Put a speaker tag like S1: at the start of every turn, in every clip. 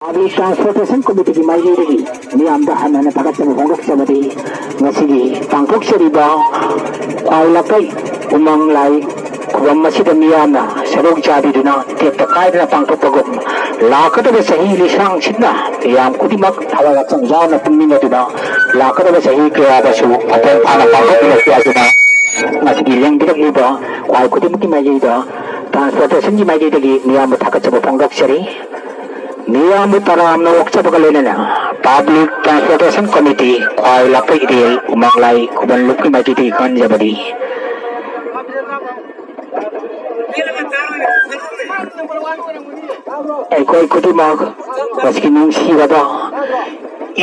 S1: Public Transportation Committee की माइलेरी मियामदा हनन थागतचब फोंगदोक्चबदि ngasigi pangthokchariba khwailapei umang lai khubam masida miyamna sarok jabiduna tekta kaidana pangthokpagum lakadaba sahi lisang chitna miyam kudimak thalaga changjana pumminaduna lakadaba sahi kayadasu apong phana pangthokpilakiyaduna ngasigi lengbirakliba khwai kudimaki mailida transportation ki mailidagi miyamda थागतचब फोंगदोक्चari नियम तराम नोक्चबगलेना public transportation committee खवाइलापै rail उमंगलाई खुबन लुकी mighty खनजबदी ऐकोई खुदिमक Maski नुंगसीरबा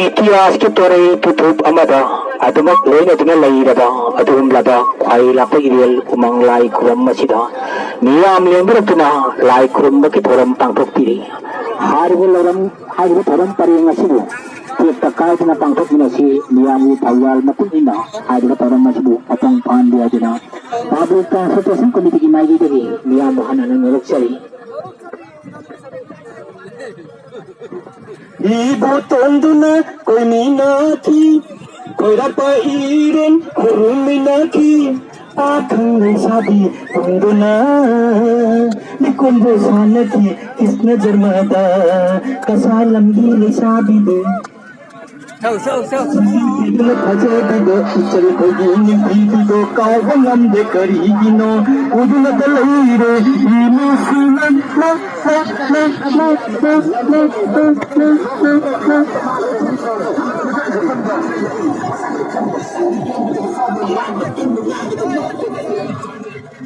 S1: इतिहास के तोरे पुथुप अमदा अदमक लोइनदुना लैरबा अदुमलबा खवाइलापै rail उमंगलाई खुबम मसिदा नियम लेंबरतुना लाई खुरमबकी थोरम पांगथोक्तिरि थोरम परिंग असिबु tekta kaidana pangthokminasi miyamu thawal matungina थोरम असिबु अपंग पांडियाजना पब्लिक ट्रांसपोर्टेशन कमिटी की माइगीदगी मियाmu हनन नोरक्चरी
S2: ibu tonduna koi minaki koi rapairen kuruminaki akhang sabi tonduna nikumbo sanaki kisna jarmada kasalam gile sabi de Khajadido chal khogini bidido kawangam de karigino uduna dalaire imusunan